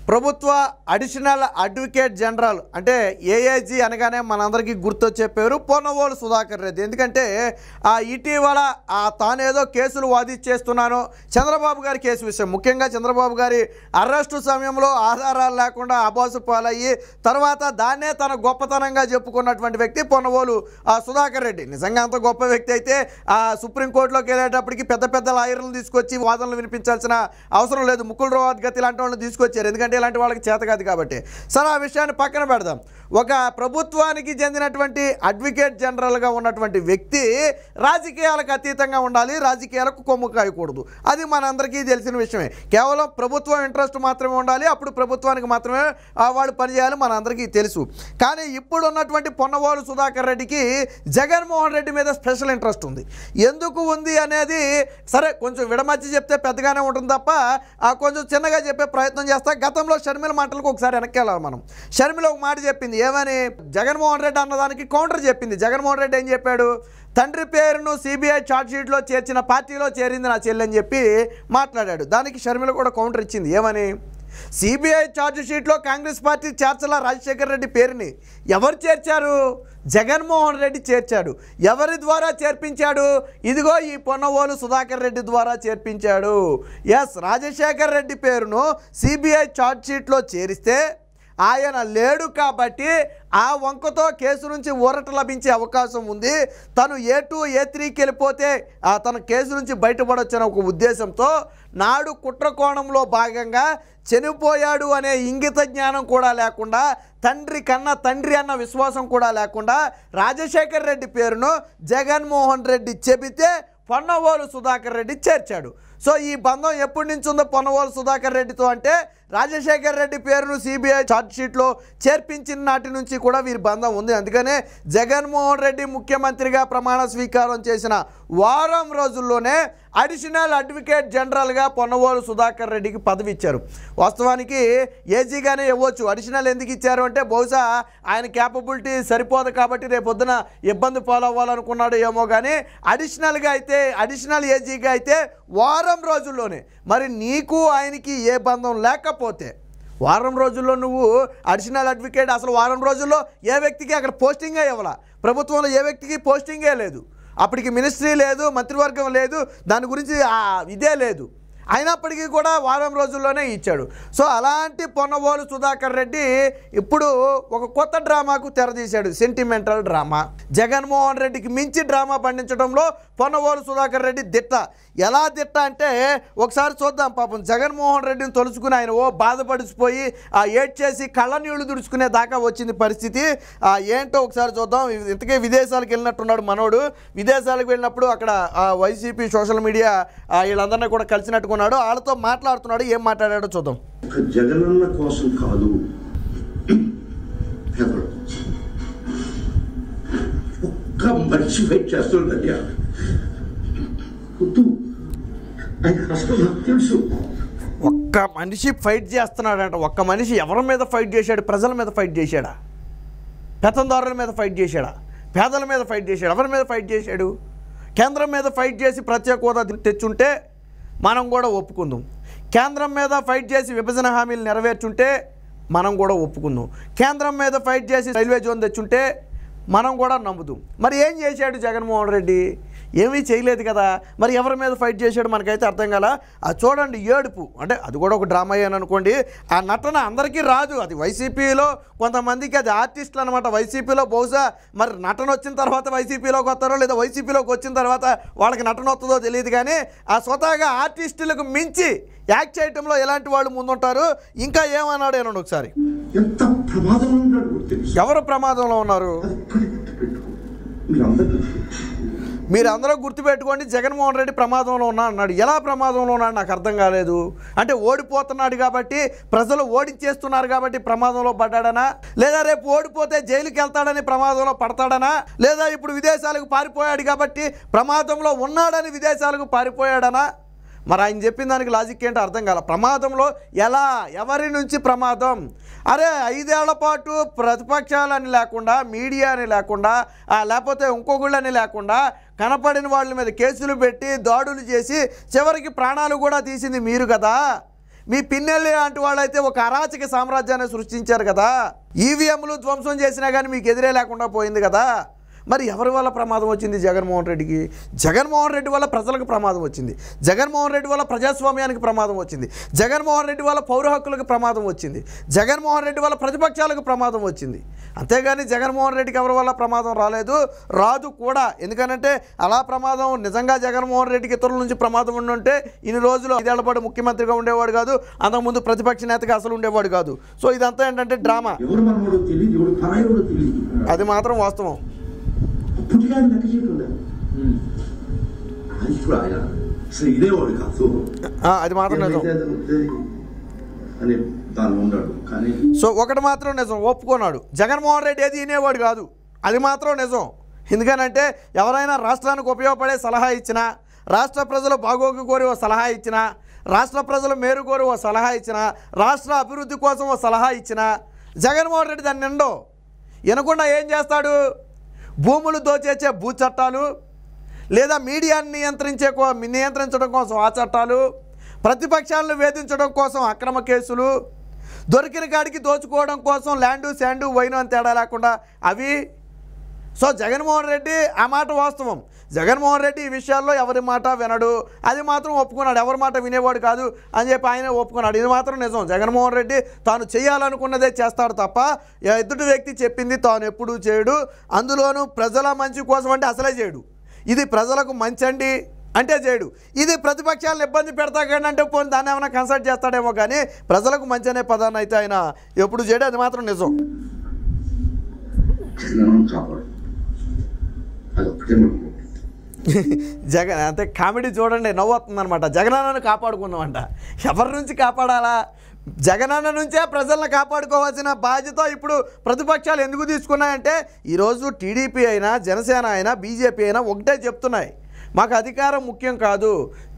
ప్రభుత్వ additional advocate general అంటే AAG అనగానే మనందరికీ గుర్తొచ్చే పేరు పొన్నవోలు సుధాకర్ రెడ్డి. ఎందుకంటే ఇటీవల తానేదో కేసులు వాదించేస్తున్నాను చంద్రబాబు గారి కేసు విషయం, ముఖ్యంగా చంద్రబాబు గారి అరెస్టు సమయంలో ఆధారాలు లేకుండా అబాసు పాలయ్యి తర్వాత దాన్నే తన గొప్పతనంగా చెప్పుకున్నటువంటి వ్యక్తి పొన్నవోలు సుధాకర్ రెడ్డి. నిజంగా అంత గొప్ప వ్యక్తి అయితే సుప్రీంకోర్టులోకి వెళ్ళేటప్పటికి పెద్ద పెద్ద లాయర్లను తీసుకొచ్చి వాదనలు వినిపించాల్సిన అవసరం లేదు. ముకుల్ రోహత్ గతి లాంటి వాళ్ళని తీసుకొచ్చారు, ఎందుకంటే ఇలాంటి వాళ్ళకి చేత కాదు కాబట్టి. సరే, ఆ విషయాన్ని పక్కన పెడదాం. ఒక ప్రభుత్వానికి చెందినటువంటి అడ్వకేట్ జనరల్గా ఉన్నటువంటి వ్యక్తి రాజకీయాలకు అతీతంగా ఉండాలి, రాజకీయాలకు కొమ్ము కాయకూడదు. అది మనందరికీ తెలిసిన విషయమే. కేవలం ప్రభుత్వం ఇంట్రెస్ట్ మాత్రమే ఉండాలి, అప్పుడు ప్రభుత్వానికి మాత్రమే వాడు పనిచేయాలి, మనందరికీ తెలుసు. కానీ ఇప్పుడు ఉన్నటువంటి పొన్నవోలు సుధాకర్ రెడ్డికి జగన్మోహన్ రెడ్డి మీద స్పెషల్ ఇంట్రెస్ట్ ఉంది. ఎందుకు ఉంది అనేది సరే కొంచెం విడమర్చి చెప్తే పెద్దగానే ఉంటుంది తప్ప కొంచెం చిన్నగా చెప్పే ప్రయత్నం చేస్తా. గతంలో షర్మిల మాటలకు ఒకసారి వెనక్కి వెళ్ళాలి మనం. షర్మిల ఒక మాట చెప్పింది, ఏమని? జగన్మోహన్ రెడ్డి అన్నదానికి కౌంటర్ చెప్పింది. జగన్మోహన్ రెడ్డి ఏం చెప్పాడు? తండ్రి పేరును సిబిఐ ఛార్జ్షీట్లో చేర్చిన పార్టీలో చేరింది నా చెల్లి అని చెప్పి మాట్లాడాడు. దానికి షర్మిల కూడా కౌంటర్ ఇచ్చింది. ఏమని? సిబిఐ ఛార్జ్షీట్లో కాంగ్రెస్ పార్టీ చేర్చలా రాజశేఖర్ రెడ్డి పేరుని. ఎవరు చేర్చారు? జగన్మోహన్ రెడ్డి చేర్చాడు. ఎవరి ద్వారా చేర్పించాడు? ఇదిగో ఈ పొన్నవోలు సుధాకర్ రెడ్డి ద్వారా చేర్పించాడు. ఎస్, రాజశేఖర్ రెడ్డి పేరును సిబిఐ ఛార్జ్షీట్లో చేరిస్తే ఆయన లేడు కాబట్టి ఆ వంకతో కేసు నుంచి ఊరట లభించే అవకాశం ఉంది. తను A2 A3కి వెళ్ళిపోతే తన కేసు నుంచి బయటపడొచ్చనే ఒక ఉద్దేశంతో నాడు కుట్రకోణంలో భాగంగా చనిపోయాడు అనే ఇంగిత జ్ఞానం కూడా లేకుండా, తండ్రి కన్నా తండ్రి అన్న విశ్వాసం కూడా లేకుండా రాజశేఖర్ రెడ్డి పేరును జగన్మోహన్ రెడ్డి చెబితే పొన్నవోలు సుధాకర్ రెడ్డి చేర్చాడు. సో ఈ బంధం ఎప్పటి నుంచి ఉందో పొన్నవోలు సుధాకర్ రెడ్డితో అంటే రాజశేఖర్ రెడ్డి పేరును సిబిఐ ఛార్జ్షీట్లో చేర్పించిన నాటి నుంచి కూడా వీరి బంధం ఉంది. అందుకనే జగన్మోహన్ రెడ్డి ముఖ్యమంత్రిగా ప్రమాణ స్వీకారం చేసిన వారం రోజుల్లోనే అడిషనల్ అడ్వకేట్ జనరల్గా పొన్నవోలు సుధాకర్ రెడ్డికి పదవి ఇచ్చారు. వాస్తవానికి ఏజీగానే ఇవ్వచ్చు. అడిషనల్ ఎందుకు ఇచ్చారు అంటే బహుశా ఆయన క్యాపబిలిటీ సరిపోదు కాబట్టి రేపొద్దున ఇబ్బంది పాలవ్వాలనుకున్నాడు ఏమో. కానీ అడిషనల్గా అయితే, అడిషనల్ ఏజీగా అయితే వారం రోజుల్లోనే. మరి నీకు ఆయనకి ఏ బంధం లేకపోతే వారం రోజుల్లో నువ్వు అడిషనల్ అడ్వకేట్, అసలు వారం రోజుల్లో ఏ వ్యక్తికి అక్కడ పోస్టింగే ఇవ్వాల. ప్రభుత్వంలో ఏ వ్యక్తికి పోస్టింగే లేదు. అప్పటికి మినిస్ట్రీ లేదు, మంత్రివర్గం లేదు, దాని గురించి ఇదే లేదు. అయినప్పటికీ కూడా వారం రోజుల్లోనే ఇచ్చాడు. సో అలాంటి పొన్నవోలు సుధాకర్ రెడ్డి ఇప్పుడు ఒక కొత్త డ్రామాకు తెరదీశాడు, సెంటిమెంటల్ డ్రామా. జగన్మోహన్ రెడ్డికి మించి డ్రామా పండించడంలో పొన్నవోలు సుధాకర్ రెడ్డి దిట్ట. ఎలా దిట్ట అంటే ఒకసారి చూద్దాం. పాపం జగన్మోహన్ రెడ్డిని తలుచుకుని ఆయన బాధపడిపోయి ఏడ్చేసి కళ్ళ నీళ్లు తుడుచుకునే దాకా వచ్చింది పరిస్థితి. ఏంటో ఒకసారి చూద్దాం. ఇంతకే విదేశాలకు వెళ్ళినట్టున్నాడు మనోడు. విదేశాలకు వెళ్ళినప్పుడు అక్కడ వైసీపీ సోషల్ మీడియా వీళ్ళందరినీ కూడా కలిసినట్టుకున్నాడు. వాళ్ళతో మాట్లాడుతున్నాడు. ఏం మాట్లాడాడో చూద్దాం. జగనన్న కోసం కాదు, ఒక్క మనిషి ఫైట్ చేస్తుందండి. ఒక్క మనిషి ఫైట్ చేస్తున్నాడంట. ఒక్క మనిషి ఎవరి మీద ఫైట్ చేశాడు? ప్రజల మీద ఫైట్ చేశాడా? పెత్తందారుల మీద ఫైట్ చేశాడా? పేదల మీద ఫైట్ చేశాడు? ఎవరి మీద ఫైట్ చేశాడు? కేంద్రం మీద ఫైట్ చేసి ప్రత్యేక హోదా తెచ్చుంటే మనం కూడా ఒప్పుకుందాం. కేంద్రం మీద ఫైట్ చేసి విభజన హామీలు నెరవేర్చుంటే మనం కూడా ఒప్పుకుందాం. కేంద్రం మీద ఫైట్ చేసి రైల్వే జోన్ తెచ్చుంటే మనం కూడా నమ్ముదాం. మరి ఏం చేశాడు జగన్మోహన్ రెడ్డి? ఏమీ చేయలేదు కదా. మరి ఎవరి మీద ఫైట్ చేశాడు మనకైతే అర్థం కాల. అది చూడండి, ఏడుపు. అంటే అది కూడా ఒక డ్రామా అని అనుకోండి. ఆ నటన అందరికీ రాదు. అది వైసీపీలో కొంతమందికి అది ఆర్టిస్టులు అనమాట. వైసీపీలో బహుశా మరి నటన వచ్చిన తర్వాత వైసీపీలోకి వస్తారో లేదా వైసీపీలోకి వచ్చిన తర్వాత వాళ్ళకి నటన వస్తుందో తెలియదు. కానీ ఆ స్వతహాగా ఆర్టిస్టులకు మించి యాక్ట్ చేయటంలో ఎలాంటి వాళ్ళు ముందుంటారు. ఇంకా ఏమన్నాడు ఏనండి ఒకసారి. ఎవరు ప్రమాదంలో ఉన్నారు? మీరందరూ గుర్తుపెట్టుకోండి, జగన్మోహన్ రెడ్డి ప్రమాదంలో ఉన్నా అన్నాడు. ఎలా ప్రమాదంలో ఉన్నాడు నాకు అర్థం కాలేదు. అంటే ఓడిపోతున్నాడు కాబట్టి, ప్రజలు ఓడించేస్తున్నారు కాబట్టి ప్రమాదంలో పడ్డాడనా? లేదా రేపు ఓడిపోతే జైలుకి వెళ్తాడని ప్రమాదంలో పడతాడనా? లేదా ఇప్పుడు విదేశాలకు పారిపోయాడు కాబట్టి ప్రమాదంలో ఉన్నాడని విదేశాలకు పారిపోయాడనా? మరి ఆయన చెప్పిన దానికి లాజిక్ ఏంటో అర్థం కాల. ప్రమాదంలో ఎలా, ఎవరి నుంచి ప్రమాదం? అరే 5 ఏళ్ల పాటు ప్రతిపక్షాలని లేకుండా, మీడియా అని లేకుండా, లేకపోతే ఇంకొకళ్ళని లేకుండా కనపడిన వాళ్ళ మీద కేసులు పెట్టి దాడులు చేసి చివరికి ప్రాణాలు కూడా తీసింది మీరు కదా. మీ పిన్నెల్లి లాంటి వాళ్ళైతే ఒక అరాచక సామ్రాజ్యాన్ని సృష్టించారు కదా. ఈవీఎంలు ధ్వంసం చేసినా కానీ మీకు ఎదురే లేకుండా పోయింది కదా. మరి ఎవరి వల్ల ప్రమాదం వచ్చింది? జగన్మోహన్ రెడ్డికి. జగన్మోహన్ రెడ్డి వల్ల ప్రజలకు ప్రమాదం వచ్చింది. జగన్మోహన్ రెడ్డి వల్ల ప్రజాస్వామ్యానికి ప్రమాదం వచ్చింది. జగన్మోహన్ రెడ్డి వల్ల పౌర హక్కులకు ప్రమాదం వచ్చింది. జగన్మోహన్ రెడ్డి వల్ల ప్రతిపక్షాలకు ప్రమాదం వచ్చింది. అంతేగాని జగన్మోహన్ రెడ్డికి ఎవరి వల్ల ప్రమాదం రాలేదు, రాదు కూడా. ఎందుకనంటే అలా ప్రమాదం నిజంగా జగన్మోహన్ రెడ్డికి ఇతరుల నుంచి ప్రమాదం ఉండుంటే ఇన్ని రోజులు 5 ఏళ్ల పాటు ముఖ్యమంత్రిగా ఉండేవాడు కాదు, అంతకుముందు ప్రతిపక్ష నేతగా అసలు ఉండేవాడు కాదు. సో ఇదంతా ఏంటంటే డ్రామా. అది మాత్రం వాస్తవం. అది మాత్రం నిజం. సో ఒకటి మాత్రం నిజం, ఒప్పుకున్నాడు. జగన్మోహన్ రెడ్డి ఏది వినేవాడు కాదు, అది మాత్రం నిజం. ఎందుకనంటే ఎవరైనా రాష్ట్రానికి ఉపయోగపడే సలహా ఇచ్చినా, రాష్ట్ర ప్రజల బాగోగు కోరి ఓ సలహా ఇచ్చినా, రాష్ట్ర ప్రజల మేలు కోరి ఓ సలహా ఇచ్చినా, రాష్ట్ర అభివృద్ధి కోసం ఓ సలహా ఇచ్చినా జగన్మోహన్ రెడ్డి దాన్ని నిండో వినకుండా ఏం చేస్తాడు? భూములు దోచేసే భూ చట్టాలు, లేదా మీడియాని నియంత్రించడం కోసం ఆ చట్టాలు, ప్రతిపక్షాలను వేధించడం కోసం అక్రమ కేసులు, దొరికిన కాడికి దోచుకోవడం కోసం ల్యాండు శాండు వైను అని తేడా లేకుండా అవి. సో జగన్మోహన్ రెడ్డి ఆ మాట వాస్తవం. జగన్మోహన్ రెడ్డి ఈ విషయాల్లో ఎవరి మాట వినడు, అది మాత్రం ఒప్పుకున్నాడు. ఎవరి మాట వినేవాడు కాదు అని చెప్పి ఆయన ఒప్పుకున్నాడు. ఇది మాత్రం నిజం. జగన్మోహన్ రెడ్డి తాను చేయాలనుకున్నదే చేస్తాడు తప్ప ఎదుటి వ్యక్తి చెప్పింది తాను ఎప్పుడూ చేయడు. అందులోనూ ప్రజల మంచి కోసం అంటే అసలే చేయడు. ఇది ప్రజలకు మంచి అండి అంటే చేయడు. ఇది ప్రతిపక్షాలను ఇబ్బంది పెడతా కానీ అంటే పోనీ దాన్ని ఏమైనా కన్సల్ట్ చేస్తాడేమో కానీ ప్రజలకు మంచి అనే పదాన్ని అయితే ఆయన ఎప్పుడు చేయడు. అది మాత్రం నిజం. జగన్ అంటే కామెడీ చూడండి, నవ్వుతుందనమాట. జగనన్నను కాపాడుకుందామంట. ఎవరి నుంచి కాపాడాలా? జగనన్న నుంచే ప్రజలను కాపాడుకోవాల్సిన బాధ్యత ఇప్పుడు ప్రతిపక్షాలు ఎందుకు తీసుకున్నాయంటే ఈరోజు టీడీపీ అయినా, జనసేన అయినా, బీజేపీ అయినా ఒకటే చెప్తున్నాయి, మాకు అధికారం ముఖ్యం కాదు,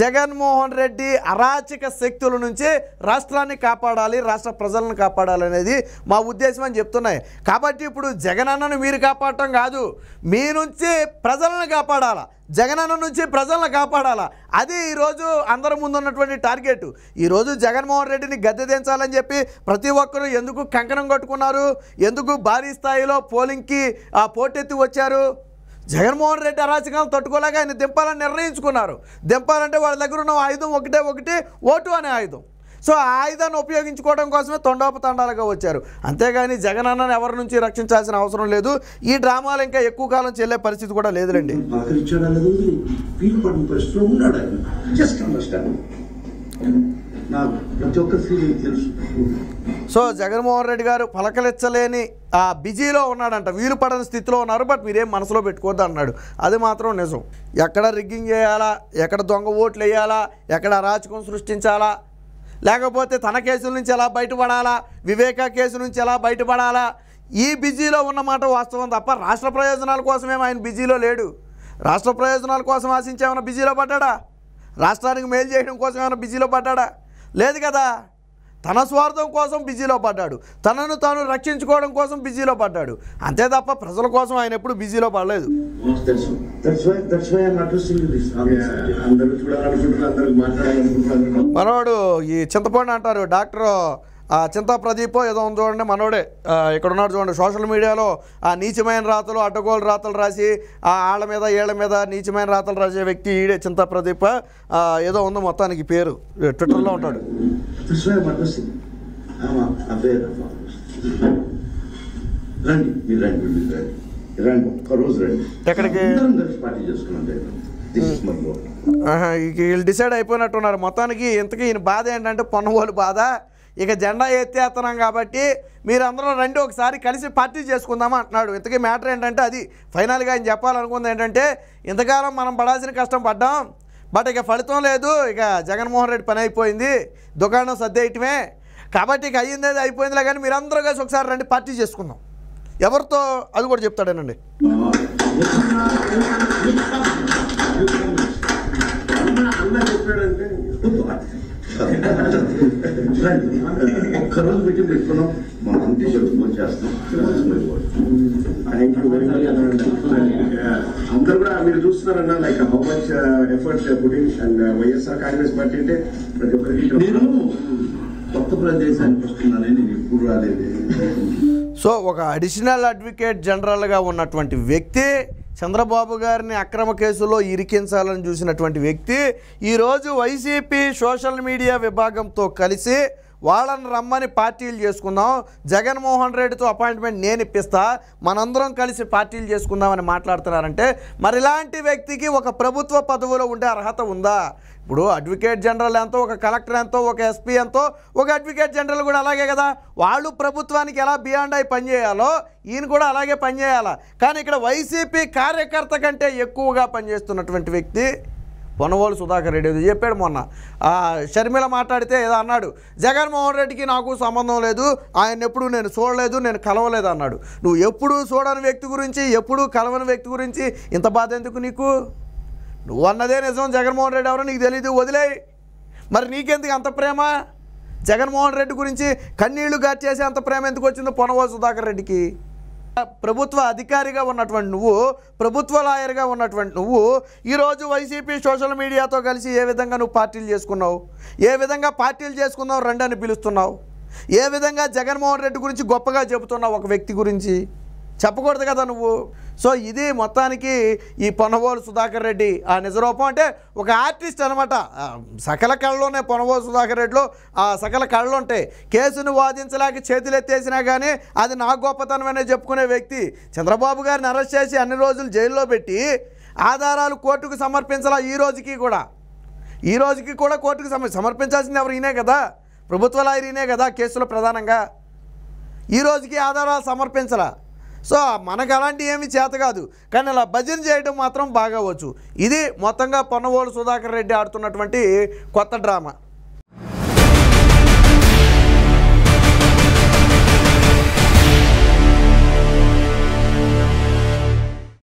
జగన్మోహన్ రెడ్డి అరాచక శక్తుల నుంచి రాష్ట్రాన్ని కాపాడాలి, రాష్ట్ర ప్రజలను కాపాడాలి అనేది మా ఉద్దేశం అని చెప్తున్నాయి. కాబట్టి ఇప్పుడు జగనన్నను మీరు కాపాడటం కాదు, మీ నుంచి ప్రజలను కాపాడాలా, జగనన్న నుంచి ప్రజలను కాపాడాలా. అది ఈరోజు అందరి ముందు ఉన్నటువంటి టార్గెట్. ఈరోజు జగన్మోహన్ రెడ్డిని గద్దె దించాలని చెప్పి ప్రతి ఒక్కరూ ఎందుకు కంకణం కట్టుకున్నారు, ఎందుకు భారీ స్థాయిలో పోలింగ్కి పోటెత్తి వచ్చారు? జగన్మోహన్ రెడ్డి అరాచకాలను తట్టుకోలేక ఆయన దింపాలని నిర్ణయించుకున్నారు. దింపాలంటే వాళ్ళ దగ్గర ఉన్న ఆయుధం ఒకటి ఓటు అనే ఆయుధం. సో ఆ ఆయుధాన్ని ఉపయోగించుకోవడం కోసమే తొండోపతండాలుగా వచ్చారు. అంతేగాని జగనన్నను ఎవరి నుంచి రక్షించాల్సిన అవసరం లేదు. ఈ డ్రామాలు ఇంకా ఎక్కువ కాలం చెల్లే పరిస్థితి కూడా లేదులేండి. సో జగన్మోహన్ రెడ్డి గారు పలకలిచ్చలేని బిజీలో ఉన్నాడంట, వీలు పడని స్థితిలో ఉన్నారు. బట్ మీరేం మనసులో పెట్టుకోవద్దు అన్నాడు. అది మాత్రం నిజం. ఎక్కడ రిగ్గింగ్ చేయాలా, ఎక్కడ దొంగ ఓట్లు వేయాలా, ఎక్కడ అరాచకం సృష్టించాలా, లేకపోతే తన కేసుల నుంచి ఎలా బయటపడాలా, వివేకా కేసు నుంచి ఎలా బయటపడాలా, ఈ బిజీలో ఉన్నమాట వాస్తవం తప్ప రాష్ట్ర ప్రయోజనాల కోసమేమో ఆయన బిజీలో లేడు. రాష్ట్ర ప్రయోజనాల కోసం ఆశించి ఏమైనా బిజీలో పడ్డాడా? రాష్ట్రానికి మేలు చేయడం కోసం ఏమైనా బిజీలో పడ్డాడా? లేదు కదా. తన స్వార్థం కోసం బిజీలో పడ్డాడు, తనను తాను రక్షించుకోవడం కోసం బిజీలో పడ్డాడు. అంతే తప్ప ప్రజల కోసం ఆయన ఎప్పుడు బిజీలో పడలేదు. మనోడు ఈ చింతపండు అంటారు, డాక్టర్ చింతా ప్రదీపో ఏదో ఉంది చూడండి, మనోడే ఇక్కడ ఉన్నాడు చూడండి. సోషల్ మీడియాలో నీచమైన రాతలు, అడ్డగోలు రాతలు రాసి ఆళ్ళ మీద ఏళ్ల మీద నీచమైన రాతలు రాసే వ్యక్తి ఈడే చింతా ప్రదీప ఏదో ఉంది మొత్తానికి పేరు, ట్విట్టర్లో ఉంటాడు. ఎక్కడికి వీళ్ళు డిసైడ్ అయిపోయినట్టున్నారు మొత్తానికి. ఇంతకీ ఈయన బాధ ఏంటంటే పొన్నవోలు బాధ. ఇక జెండా ఎత్తేస్తున్నాం కాబట్టి మీరందరూ రండి ఒకసారి కలిసి పార్టీ చేసుకుందామా అంటున్నాడు. ఇంతకీ మ్యాటర్ ఏంటంటే అది ఫైనల్గా ఆయన చెప్పాలనుకుంది ఏంటంటే ఇంతకాలం మనం పడాల్సిన కష్టం పడ్డాం, బట్ ఇక ఫలితం లేదు, ఇక జగన్మోహన్ రెడ్డి పని అయిపోయింది, దుకాణం సర్దేయటమే, కాబట్టి ఇక అయ్యింది అయిపోయిందిలే కానీ మీరందరూ కలిసి ఒకసారి రండి పార్టీ చేసుకుందాం. ఎవరితో అది కూడా చెప్తాడేనండి. ఒక్కరోజు పెట్టి పెట్టుకున్నాం మనం అంతే చెప్పుకొని చేస్తాం. Thank you very much. అందరూ కూడా మీరు చూస్తున్నారన్న like how much effort putting and YSR Congress party అంటే ప్రతి ఒక్కరికి నేను కొత్త ప్రదేశానికి వస్తున్నానని నేను ఎప్పుడు రాలేదు. సో ఒక అడిషనల్ అడ్వకేట్ జనరల్గా ఉన్నటువంటి వ్యక్తి, చంద్రబాబు గారిని అక్రమ కేసులో ఇరికించాలని చూసినటువంటి వ్యక్తి, ఈరోజు వైసీపీ సోషల్ మీడియా విభాగంతో కలిసి వాళ్ళని రమ్మని పార్టీలు చేసుకుందాం, జగన్మోహన్ రెడ్డితో అపాయింట్మెంట్ నేను ఇప్పిస్తా, మనందరం కలిసి పార్టీలు చేసుకుందామని మాట్లాడుతున్నారంటే మరి ఇలాంటి వ్యక్తికి ఒక ప్రభుత్వ పదవిలో ఉండే అర్హత ఉందా? ఇప్పుడు అడ్వకేట్ జనరల్ ఎంతో, ఒక కలెక్టర్ ఎంతో, ఒక ఎస్పీ ఎంతో, ఒక అడ్వకేట్ జనరల్ కూడా అలాగే కదా. వాళ్ళు ప్రభుత్వానికి ఎలా బియాండ్ అయి పనిచేయాలో ఈయన కూడా అలాగే పనిచేయాలా. కానీ ఇక్కడ వైసీపీ కార్యకర్త కంటే ఎక్కువగా పనిచేస్తున్నటువంటి వ్యక్తి పొన్నవోలు సుధాకర్ రెడ్డి. ఏదో చెప్పాడు మొన్న, షర్మిల మాట్లాడితే ఏదో అన్నాడు, జగన్మోహన్ రెడ్డికి నాకు సంబంధం లేదు, ఆయన ఎప్పుడు నేను చూడలేదు, నేను కలవలేదు అన్నాడు. నువ్వు ఎప్పుడు చూడని వ్యక్తి గురించి, ఎప్పుడు కలవని వ్యక్తి గురించి ఇంత బాధ ఎందుకు నీకు? నువ్వు అన్నదే నిజం, జగన్మోహన్ రెడ్డి ఎవరో నీకు తెలీదు, వదిలేయి. మరి నీకెందుకు అంత ప్రేమ? జగన్మోహన్ రెడ్డి గురించి కన్నీళ్లు గార్చేసే అంత ప్రేమ ఎందుకు వచ్చిందో పొన్నవోలు సుధాకర్ రెడ్డికి? ప్రభుత్వ అధికారిగా ఉన్నటువంటి నువ్వు, ప్రభుత్వ లాయర్గా ఉన్నటువంటి నువ్వు ఈరోజు వైసీపీ సోషల్ మీడియాతో కలిసి ఏ విధంగా నువ్వు పార్టీలు చేసుకున్నావు, ఏ విధంగా పార్టీలు చేసుకున్నావు రండి అని పిలుస్తున్నావు, ఏ విధంగా జగన్మోహన్ రెడ్డి గురించి గొప్పగా చెబుతున్నావు ఒక వ్యక్తి గురించి? చెప్పకూడదు కదా నువ్వు. సో ఇది మొత్తానికి ఈ పొన్నవోలు సుధాకర్ రెడ్డి ఆ నిజరూపం. అంటే ఒక ఆర్టిస్ట్ అనమాట. సకల కళలోనే పొన్నవోలు సుధాకర్ రెడ్డిలో ఆ సకల కళలు ఉంటాయి. కేసును వాదించలేక చేతులు ఎత్తేసినా కానీ అది నా గొప్పతనమనే చెప్పుకునే వ్యక్తి. చంద్రబాబు గారిని అరెస్ట్ చేసి అన్ని రోజులు జైల్లో పెట్టి ఆధారాలు కోర్టుకు సమర్పించాలా. ఈ రోజుకి కూడా కోర్టుకు సమర్పించాల్సింది ఎవరు? ఈయనే కదా, ప్రభుత్వ లాయర్ ఈయనే కదా కేసులో ప్రధానంగా. ఈ రోజుకి ఆధారాలు సమర్పించాలా. సో మనకు అలాంటి ఏమీ చేత కాదు, కానీ అలా భజన చేయడం మాత్రం బాగా వచ్చు. ఇది మొత్తంగా పొన్నవోలు సుధాకర్ రెడ్డి ఆడుతున్నటువంటి కొత్త డ్రామా.